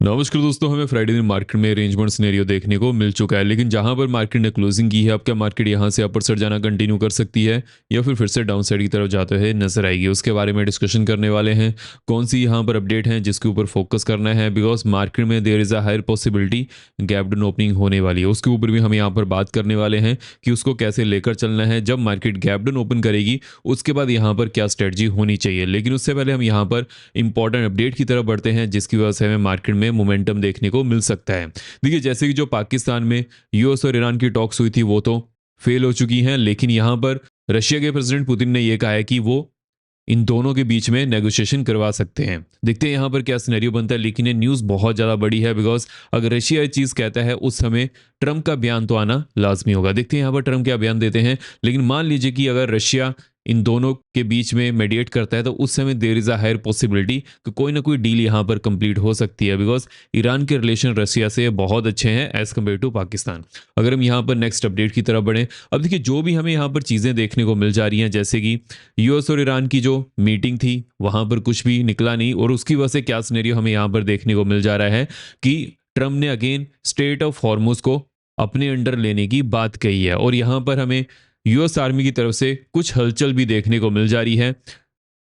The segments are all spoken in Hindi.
नमस्कार दोस्तों, हमें फ्राइडे दिन मार्केट में रेंजबाउंड सिनेरियो देखने को मिल चुका है, लेकिन जहां पर मार्केट ने क्लोजिंग की है, अब क्या मार्केट यहां से अपर साइड जाना कंटिन्यू कर सकती है या फिर से डाउन साइड की तरफ जाते हुए नजर आएगी, उसके बारे में डिस्कशन करने वाले हैं। कौन सी यहां पर अपडेट है जिसके ऊपर फोकस करना है, बिकॉज मार्केट में there is a higher possibility gap down opening होने वाली है, उसके ऊपर भी हम यहाँ पर बात करने वाले हैं कि उसको कैसे लेकर चलना है। जब मार्केट गैप डाउन ओपन करेगी उसके बाद यहाँ पर क्या स्ट्रेटजी होनी चाहिए, लेकिन उससे पहले हम यहाँ पर इंपॉर्टेंट अपडेट की तरफ बढ़ते हैं जिसकी वजह से हमें मार्केट में मोमेंटम देखने को मिल सकता है। देखिए, जैसे कि जो पाकिस्तान में यूएस और ईरान की टॉक्स हुई थी वो तो फेल हो चुकी हैं, लेकिन यहां पर रशिया के प्रेसिडेंट पुतिन ने यह कहा है कि वो इन दोनों के बीच में नेगोशिएशन करवा सकते हैं। देखते हैं यहाँ पर क्या सिनेरियो बनता है, लेकिन ये न्यूज़ बहुत ज़्यादा बड़ी है, बिकॉज अगर रशिया ये चीज़ कहता है उस समय ट्रंप का बयान तो आना लाजमी होगा। देखते हैं यहाँ पर ट्रंप क्या बयान देते हैं, लेकिन मान लीजिए कि अगर रशिया इन दोनों के बीच में मेडिएट करता है तो उस समय there is a higher possibility कि कोई ना कोई डील यहाँ पर कंप्लीट हो सकती है, बिकॉज ईरान के रिलेशन रशिया से बहुत अच्छे हैं एज़ कम्पेयर टू पाकिस्तान। अगर हम यहाँ पर नेक्स्ट अपडेट की तरफ बढ़ें, अब देखिए जो भी हमें यहाँ पर चीज़ें देखने को मिल जा रही हैं, जैसे कि यूएस और ईरान की जो मीटिंग थी वहाँ पर कुछ भी निकला नहीं, और उसकी वजह से क्या सिनेरियो हमें यहाँ पर देखने को मिल जा रहा है कि ट्रंप ने अगेन स्ट्रेट ऑफ हॉर्मुज को अपने अंडर लेने की बात कही है, और यहाँ पर हमें यूएस आर्मी की तरफ से कुछ हलचल भी देखने को मिल जा रही है।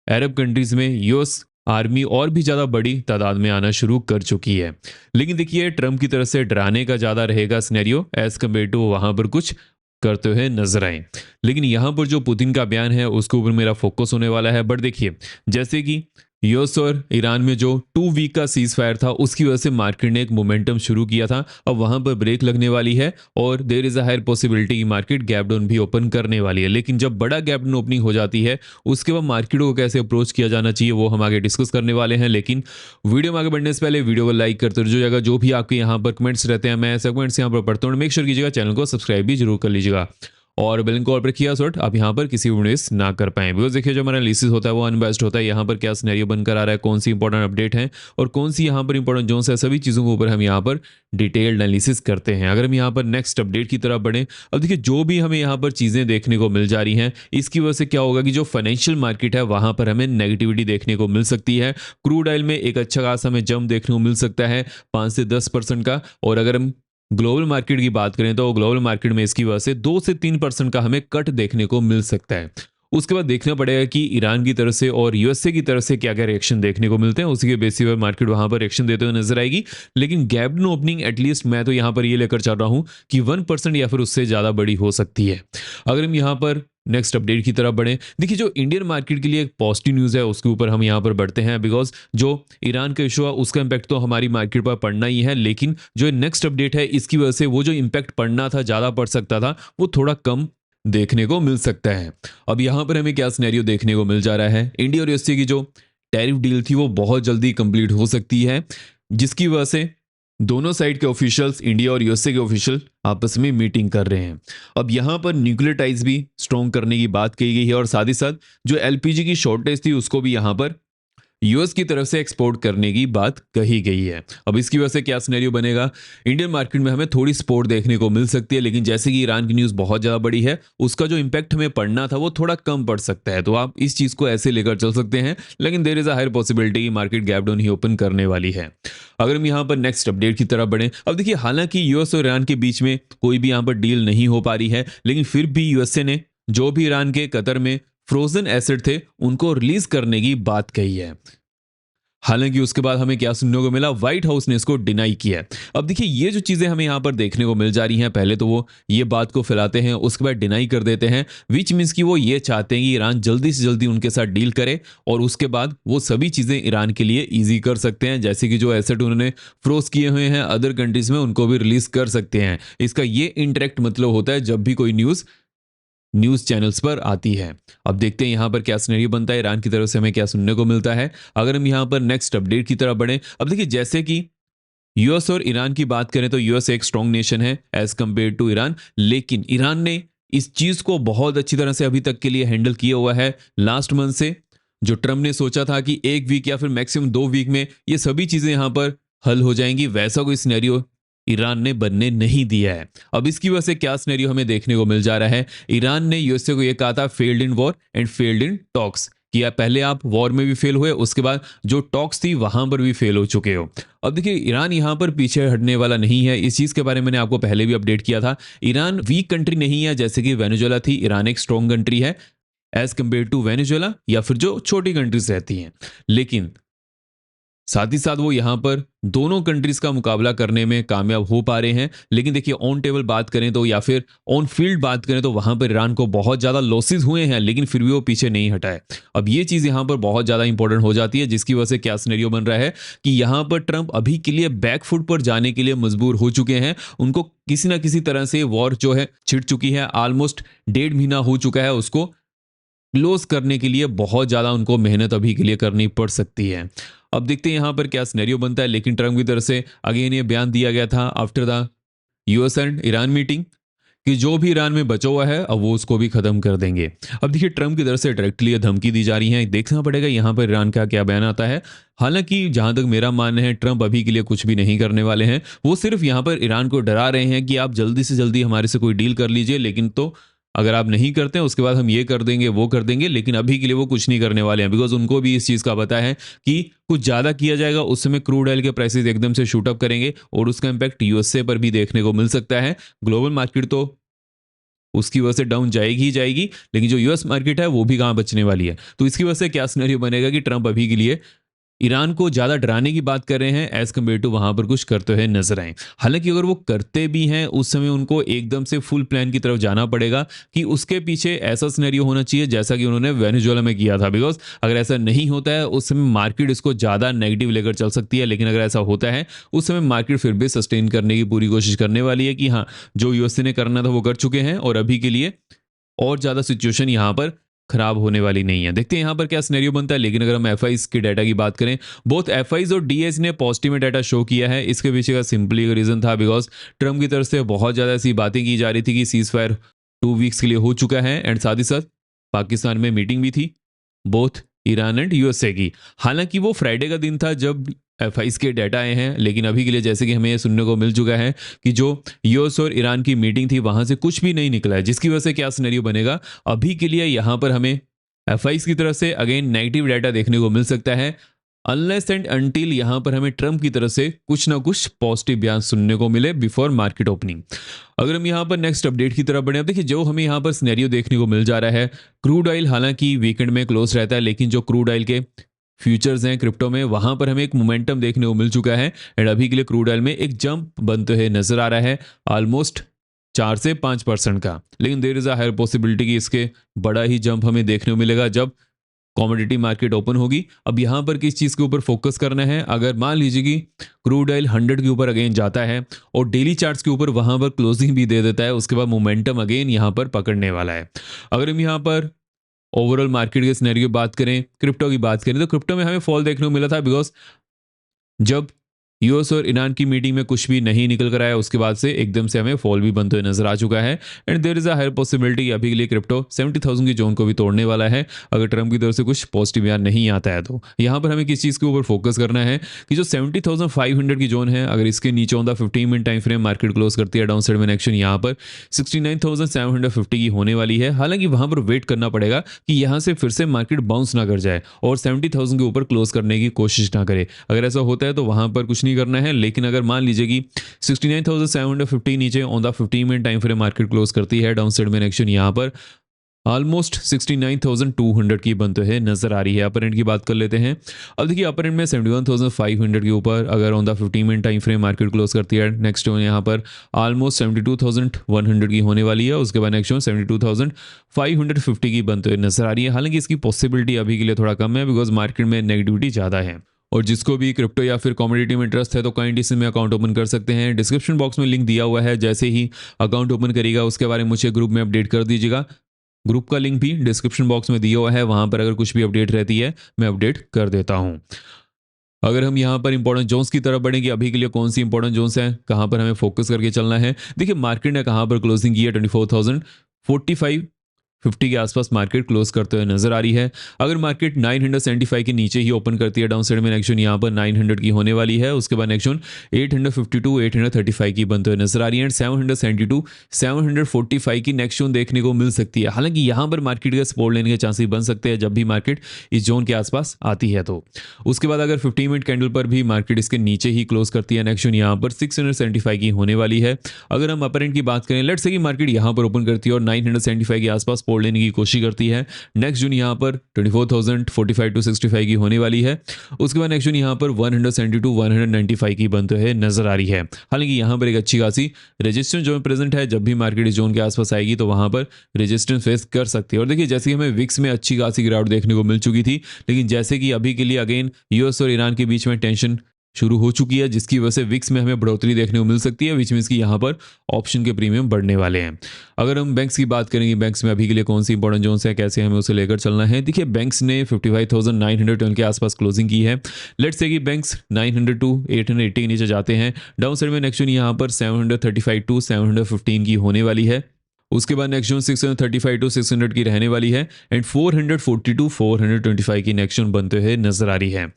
अरब कंट्रीज में यूएस आर्मी और भी ज़्यादा बड़ी तादाद में आना शुरू कर चुकी है, लेकिन देखिए ट्रंप की तरफ से डराने का ज़्यादा रहेगा सिनेरियो एज कम्पेयर टू वहाँ पर कुछ करते हुए नजर आए। लेकिन यहाँ पर जो पुतिन का बयान है उसके ऊपर मेरा फोकस होने वाला है। बट देखिए, जैसे कि यूएस और ईरान में जो 2 वीक का सीज फायर था उसकी वजह से मार्केट ने एक मोमेंटम शुरू किया था, अब वहां पर ब्रेक लगने वाली है और there is a higher possibility की मार्केट गैप डाउन भी ओपन करने वाली है। लेकिन जब बड़ा गैप डाउन ओपनिंग हो जाती है उसके बाद मार्केट को कैसे अप्रोच किया जाना चाहिए वो हम आगे डिस्कस करने वाले हैं। लेकिन वीडियो में आगे बढ़ने से पहले वीडियो को लाइक करते रहिएगा, जो भी आपके यहाँ पर कमेंट्स रहते हैं मैं ऐसे कमेंट्स यहाँ पर पढ़ता हूँ। मेक श्योर कीजिएगा चैनल को सब्सक्राइब भी जरूर कर लीजिएगा और बेल को ऑल पर किया सॉर्ट आप यहाँ पर किसी भी मिस ना कर पाएं, बिकॉज देखिए जो हमारा एनालिसिस होता है वो अनबैस्ड होता है। यहाँ पर क्या सिनेरियो बनकर आ रहा है, कौन सी इंपॉर्टेंट अपडेट है और कौन सी यहाँ पर इंपॉर्टेंट जोन्स है, सभी चीज़ों के ऊपर हम यहाँ पर डिटेल्ड एनालिसिस करते हैं। अगर हम यहाँ पर नेक्स्ट अपडेट की तरफ बढ़ें, अब देखिए जो भी हमें यहाँ पर चीज़ें देखने को मिल जा रही हैं इसकी वजह से क्या होगा कि जो फाइनेंशियल मार्केट है वहाँ पर हमें नेगेटिविटी देखने को मिल सकती है। क्रूड ऑयल में एक अच्छा खासा हमें जंप देखने को मिल सकता है 5 से 10% का, और अगर हम ग्लोबल मार्केट की बात करें तो ग्लोबल मार्केट में इसकी वजह से 2 से 3% का हमें कट देखने को मिल सकता है। उसके बाद देखना पड़ेगा कि ईरान की तरफ से और यूएसए की तरफ से क्या क्या रिएक्शन देखने को मिलते हैं, उसी के बेसिस पर मार्केट वहां पर रिएक्शन देते हुए नजर आएगी। लेकिन गैप डाउन ओपनिंग एटलीस्ट मैं तो यहां पर ये लेकर चल रहा हूं कि 1% या फिर उससे ज्यादा बड़ी हो सकती है। अगर हम यहां पर नेक्स्ट अपडेट की तरफ बढ़ें, देखिए जो इंडियन मार्केट के लिए एक पॉजिटिव न्यूज़ है उसके ऊपर हम यहाँ पर बढ़ते हैं, बिकॉज जो ईरान का इशू है उसका इंपैक्ट तो हमारी मार्केट पर पड़ना ही है, लेकिन जो नेक्स्ट अपडेट है इसकी वजह से वो जो इंपैक्ट पड़ना था ज़्यादा पड़ सकता था वो थोड़ा कम देखने को मिल सकता है। अब यहाँ पर हमें क्या सिनेरियो देखने को मिल जा रहा है, इंडिया और यूएसए की जो टैरिफ डील थी वो बहुत जल्दी कंप्लीट हो सकती है, जिसकी वजह से दोनों साइड के ऑफिशियल्स इंडिया और यूएसए के ऑफिशियल आपस में मीटिंग कर रहे हैं। अब यहाँ पर न्यूक्लियर टाइज भी स्ट्रॉन्ग करने की बात कही गई है, और साथ ही साथ जो एलपीजी की शॉर्टेज थी उसको भी यहाँ पर यूएस की तरफ से एक्सपोर्ट करने की बात कही गई है। अब इसकी वजह से क्या सिनेरियो बनेगा, इंडियन मार्केट में हमें थोड़ी सपोर्ट देखने को मिल सकती है, लेकिन जैसे कि ईरान की न्यूज़ बहुत ज़्यादा बड़ी है उसका जो इंपैक्ट हमें पड़ना था वो थोड़ा कम पड़ सकता है, तो आप इस चीज़ को ऐसे लेकर चल सकते हैं। लेकिन there is a higher possibility market gap down ही ओपन करने वाली है। अगर हम यहाँ पर नेक्स्ट अपडेट की तरफ बढ़ें, अब देखिए हालांकि यूएस और ईरान के बीच में कोई भी यहाँ पर डील नहीं हो पा रही है, लेकिन फिर भी यूएसए ने जो भी ईरान के कतर में फ्रोजन एसेट थे उनको रिलीज करने की बात कही है। हालांकि उसके बाद हमें क्या सुनने को मिला, व्हाइट हाउस ने इसको डिनाई किया है। अब देखिए ये जो चीजें हमें यहाँ पर देखने को मिल जा रही हैं, पहले तो वो ये बात को फैलाते हैं उसके बाद डिनाई कर देते हैं, विच मीन्स कि वो ये चाहते हैं कि ईरान जल्दी से जल्दी उनके साथ डील करे और उसके बाद वो सभी चीजें ईरान के लिए ईजी कर सकते हैं, जैसे कि जो एसेट उन्होंने फ्रोज किए हुए हैं अदर कंट्रीज में उनको भी रिलीज कर सकते हैं। इसका ये इंटरेक्ट मतलब होता है जब भी कोई न्यूज़ चैनल्स पर आती है। अब देखते हैं यहाँ पर क्या सिनेरियो बनता है, ईरान की तरफ से हमें क्या सुनने को मिलता है। अगर हम यहाँ पर नेक्स्ट अपडेट की तरफ बढ़ें, अब देखिए जैसे कि यूएस और ईरान की बात करें तो यूएस एक स्ट्रॉन्ग नेशन है एज कंपेयर टू ईरान, लेकिन ईरान ने इस चीज को बहुत अच्छी तरह से अभी तक के लिए हैंडल किया हुआ है। लास्ट मंथ से जो ट्रम्प ने सोचा था कि 1 वीक या फिर मैक्सिमम 2 वीक में ये सभी चीजें यहाँ पर हल हो जाएंगी, वैसा कोई सिनेरियो ईरान ने बनने नहीं दिया है। अब इसकी वजह से क्या सिनेरियो हमें देखने को मिल जा रहा है, ईरान ने यूएसए को यह कहा था failed in war and failed in talks, कि पहले आप वॉर में भी फेल हुए, उसके बाद जो टॉक्स थी वहां पर भी फेल हो चुके हो। अब देखिए ईरान यहाँ पर पीछे हटने वाला नहीं है, इस चीज़ के बारे में मैंने आपको पहले भी अपडेट किया था। ईरान वीक कंट्री नहीं है जैसे कि वेनेजुएला थी, ईरान एक स्ट्रॉन्ग कंट्री है एज कम्पेयर टू वेनेजुएला या फिर जो छोटी कंट्रीज रहती हैं। लेकिन साथ ही साथ वो यहाँ पर दोनों कंट्रीज का मुकाबला करने में कामयाब हो पा रहे हैं। लेकिन देखिए ऑन टेबल बात करें तो या फिर ऑन फील्ड बात करें तो वहां पर ईरान को बहुत ज़्यादा लॉसेज हुए हैं, लेकिन फिर भी वो पीछे नहीं हटा है। अब ये चीज़ यहाँ पर बहुत ज़्यादा इंपॉर्टेंट हो जाती है, जिसकी वजह से क्या सिनेरियो बन रहा है कि यहाँ पर ट्रंप अभी के लिए बैकफुट पर जाने के लिए मजबूर हो चुके हैं। उनको किसी ना किसी तरह से वॉर जो है छिड़ चुकी है, ऑलमोस्ट 1.5 महीना हो चुका है, उसको क्लोज करने के लिए बहुत ज़्यादा उनको मेहनत अभी के लिए करनी पड़ सकती है। अब देखते हैं यहाँ पर क्या सिनेरियो बनता है। लेकिन ट्रम्प की तरफ से अगेन ये बयान दिया गया था after the US and Iran meeting कि जो भी ईरान में बचा हुआ है अब वो उसको भी खत्म कर देंगे। अब देखिए ट्रम्प की तरफ से डायरेक्टली ये धमकी दी जा रही है, देखना पड़ेगा यहाँ पर ईरान का क्या बयान आता है। हालांकि जहां तक मेरा मानना है ट्रम्प अभी के लिए कुछ भी नहीं करने वाले हैं, वो सिर्फ यहाँ पर ईरान को डरा रहे हैं कि आप जल्दी से जल्दी हमारे से कोई डील कर लीजिए, लेकिन तो अगर आप नहीं करते हैं उसके बाद हम ये कर देंगे वो कर देंगे। लेकिन अभी के लिए वो कुछ नहीं करने वाले हैं, बिकॉज उनको भी इस चीज़ का पता है कि कुछ ज़्यादा किया जाएगा उस समय क्रूड ऑयल के प्राइसेस एकदम से शूट अप करेंगे और उसका इम्पैक्ट यूएसए पर भी देखने को मिल सकता है। ग्लोबल मार्केट तो उसकी वजह से डाउन जाएगी ही जाएगी, लेकिन जो यूएस मार्केट है वो भी कहाँ बचने वाली है। तो इसकी वजह से क्या सिनेरियो बनेगा कि ट्रंप अभी के लिए ईरान को ज़्यादा डराने की बात कर रहे हैं एज कम्पेयर टू वहां पर कुछ करते हुए नजर आए। हालांकि अगर वो करते भी हैं उस समय उनको एकदम से फुल प्लान की तरफ जाना पड़ेगा कि उसके पीछे ऐसा सिनेरियो होना चाहिए जैसा कि उन्होंने वेनेजुएला में किया था। बिकॉज अगर ऐसा नहीं होता है उस समय मार्केट इसको ज़्यादा नेगेटिव लेकर चल सकती है, लेकिन अगर ऐसा होता है उस समय मार्केट फिर भी सस्टेन करने की पूरी कोशिश करने वाली है कि हाँ जो यूएसए ने करना था वो कर चुके हैं और अभी के लिए और ज़्यादा सिचुएशन यहाँ पर खराब होने वाली नहीं है। देखते हैं यहाँ पर क्या सिनेरियो बनता है। लेकिन अगर हम एफआईज के डाटा की बात करें, बोथ एफआईज और डीएस ने पॉजिटिव में डाटा शो किया है। इसके पीछे का सिंपली रीजन था बिकॉज ट्रम्प की तरफ से बहुत ज़्यादा ऐसी बातें की जा रही थी कि सीज फायर 2 वीक्स के लिए हो चुका है एंड साथ ही साथ पाकिस्तान में मीटिंग भी थी बोथ ईरान एंड यूएसए की। हालांकि वो फ्राइडे का दिन था जब एफआईज के डाटा आए हैं, लेकिन अभी के लिए जैसे कि हमें ये सुनने को मिल चुका है कि जो यूएस और ईरान की मीटिंग थी वहां से कुछ भी नहीं निकला है, जिसकी वजह से क्या सिनेरियो बनेगा अभी के लिए यहाँ पर हमें एफआईज की तरफ से अगेन नेगेटिव डाटा देखने को मिल सकता है अनलेस एंड अनटिल यहाँ पर हमें ट्रम्प की तरफ से कुछ ना कुछ पॉजिटिव बयान सुनने को मिले बिफोर मार्केट ओपनिंग। अगर हम यहाँ पर नेक्स्ट अपडेट की तरफ बढ़े, अब देखिए जो हमें यहाँ पर सिनेरियो देखने को मिल जा रहा है, क्रूड ऑयल हालांकि वीकेंड में क्लोज रहता है, लेकिन जो क्रूड ऑयल के फ्यूचर्स हैं क्रिप्टो में वहां पर हमें एक मोमेंटम देखने को मिल चुका है एंड अभी के लिए क्रूड ऑयल में एक जंप बनते हुए नजर आ रहा है ऑलमोस्ट 4 से 5% का। लेकिन there is a higher possibility कि इसके बड़ा ही जंप हमें देखने को मिलेगा जब कमोडिटी मार्केट ओपन होगी। अब यहाँ पर किस चीज़ के ऊपर फोकस करना है, अगर मान लीजिए कि क्रूड ऑयल 100 के ऊपर अगेन जाता है और डेली चार्ट्स के ऊपर वहाँ पर क्लोजिंग भी दे देता है, उसके बाद मोमेंटम अगेन यहाँ पर पकड़ने वाला है। अगर हम यहाँ पर ओवरऑल मार्केट के सिनेरियो की बात करें, क्रिप्टो की बात करें, तो क्रिप्टो में हमें फॉल देखने को मिला था बिकॉज जब यूएस और ईरान की मीटिंग में कुछ भी नहीं निकल कर आया उसके बाद से एकदम से हमें फॉल भी बनते हुए नजर आ चुका है and there is a higher possibility अभी के लिए क्रिप्टो 70,000 की जोन को भी तोड़ने वाला है अगर ट्रम्प की तरफ से कुछ पॉजिटिव बयान नहीं आता है। तो यहाँ पर हमें किस चीज़ के ऊपर फोकस करना है कि जो 70,500 की जोन है अगर इसके नीचे on the 15 minute time frame market close करती है डाउन साइड में एक्शन यहाँ पर 69,750 की होने वाली है। हालांकि वहां पर वेट करना पड़ेगा कि यहाँ से फिर से मार्केट बाउंस ना कर जाए और 70,000 के ऊपर क्लोज करने की कोशिश ना करे। अगर ऐसा होता है तो वहां पर कुछ नहीं करना है। लेकिन अगर मान लीजिए कि 69,750 नीचे on the 15 minute time frame market close करती है डाउन साइड में एक्शन यहाँ पर ऑलमोस्ट 69,200 की बनते हैं नजर आ रही है। अपर एंड की बात कर लेते हैं। अब देखिए अपर एंड में 71,500 के ऊपर अगर on the 15 minute time frame market close करती है नेक्स्ट यहाँ पर ऑलमोस्ट 72,100 की होने वाली है। उसके बाद नेक्स्ट 72,550 की बनते हुए नजर आ रही है। हालांकि इसकी पॉसिबिलिटी अभी के लिए थोड़ा कम है बिकॉज मार्केट में नेगेटिविटी ज़्यादा है। और जिसको भी क्रिप्टो या फिर कमोडिटी में इंटरेस्ट है तो काइंडली में अकाउंट ओपन कर सकते हैं। डिस्क्रिप्शन बॉक्स में लिंक दिया हुआ है, जैसे ही अकाउंट ओपन करेगा उसके बारे में मुझे ग्रुप में अपडेट कर दीजिएगा। ग्रुप का लिंक भी डिस्क्रिप्शन बॉक्स में दिया हुआ है, वहां पर अगर कुछ भी अपडेट रहती है मैं अपडेट कर देता हूं। अगर हम यहाँ पर इंपॉर्टेंट जोन्स की तरफ बढ़ेंगे, अभी के लिए कौन सी इंपॉर्टेंट जोन्स हैं, कहाँ पर हमें फोकस करके चलना है। देखिए मार्केट ने कहाँ पर क्लोजिंग की है 24,045 50 के आसपास मार्केट क्लोज करते हुए नजर आ रही है। अगर मार्केट 975 के नीचे ही ओपन करती है डाउन साइड में नेक्स्ट जोन यहाँ पर 900 की होने वाली है। उसके बाद नेक्स्ट जोन 852 835 की बनते हुए नजर आ रही है एंड 772 745 की नेक्स्ट जोन देखने को मिल सकती है। हालांकि यहाँ पर मार्केट का सपोर्ट लेने के चांसेस बन सकते हैं जब भी मार्केट इस जोन के आसपास आती है। तो उसके बाद अगर 15 मिनट कैंडल पर भी मार्केट इसके नीचे ही क्लोज करती है नेक्स्ट जोन यहाँ पर 675 की होने वाली है। अगर हम अपर एंड की बात करें, लेट्स से कि मार्केट यहाँ पर ओपन करती है और 975 के आसपास सपोर्ट लेने की कोशिश करती है, नेक्स्ट जोन यहाँ पर 24,045 टू 65 की होने वाली है। उसके बाद नेक्स्ट जोन यहाँ पर 172 195 की बनते हुए नजर आ रही है। हालांकि यहाँ पर एक अच्छी खासी रेजिस्टेंस जोन प्रेजेंट है, जब भी मार्केट इस जोन के आसपास आएगी तो वहां पर रेजिस्टेंस फेस कर सकती है। और देखिए जैसे कि हमें विक्स में अच्छी खासी गिरावट देखने को मिल चुकी थी, लेकिन जैसे कि अभी के लिए अगेन यूएस और ईरान के बीच में टेंशन शुरू हो चुकी है, जिसकी वजह से विक्स में हमें बढ़ोतरी देखने को मिल सकती है, विच मीन्स कि यहाँ पर ऑप्शन के प्रीमियम बढ़ने वाले हैं। अगर हम बैंक्स की बात करेंगे, बैंक्स में अभी के लिए कौन सी इंपॉर्टेंट जोन्स है, कैसे हमें उसे लेकर चलना है। देखिए बैंक्स ने 55,912 के आसपास क्लोजिंग की है। लेट्स से कि बैंक्स 900 टू 880 के नीचे जाते हैं, डाउन साइड में नेक्स्ट जोन यहाँ पर 735 टू 715 की होने वाली है। उसके बाद नेक्स्ट जोन 635 टू 600 की रहने वाली है एंड 440 टू 425 की नेक्स्ट जोन बनते हुए नजर आ रही है।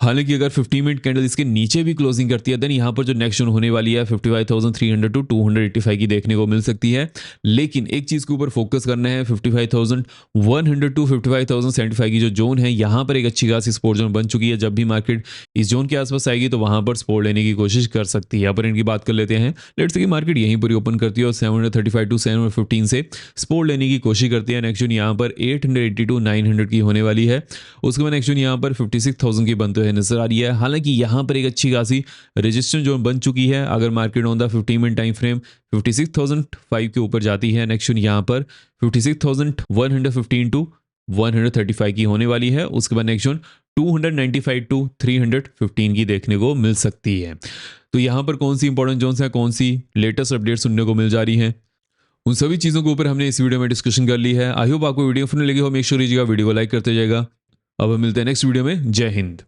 हालांकि अगर 50 मिनट कैंडल इसके नीचे भी क्लोजिंग करती है देन यहाँ पर जो नेक्स्ट जोन होने वाली है 55,300 टू 285 की देखने को मिल सकती है। लेकिन एक चीज के ऊपर फोकस करना है, 55,100 टू 55,075 की जो जोन है यहाँ पर एक अच्छी खासी सपोर्ट जोन बन चुकी है। जब भी मार्केट इस जोन के आसपास आएगी तो वहां पर सपोर्ट लेने की कोशिश कर सकती है। अपर एंड की बात कर लेते हैं, लेट्स से कि मार्केट यहीं पर ओपन करती है और 735 टू 715 से सपोर्ट लेने की कोशिश करती है। नेक्स्ट जोन यहाँ पर 880 टू 900 की होने वाली है। उसके बाद नेक्स्ट जोन यहाँ पर 56,000 की बनते हुए नजर आ रही है। हालांकि यहां पर एक अच्छी खासी रेजिस्टेंस जोन बन चुकी है। अगर market on the 15 minute time frame 56,005 के ऊपर जाती है, नेक्स्ट जोन यहां पर 56,115 टू 135 की होने वाली है। उसके बाद नेक्स्ट जोन 295 टू 315 की देखने को मिल सकती है। तो यहां पर कौन सी इंपॉर्टेंट जोन्स है, कौन सी लेटेस्ट अपडेट सुनने को मिल जा रही है, उन सभी चीजों के ऊपर हमने इस वीडियो में डिस्कशन कर ली है। आई होप आपको वीडियो पसंद लगी हो। मेक श्योर वीडियो को लाइक करते जाएगा। अब हम मिलते हैं नेक्स्ट वीडियो में। जय हिंद।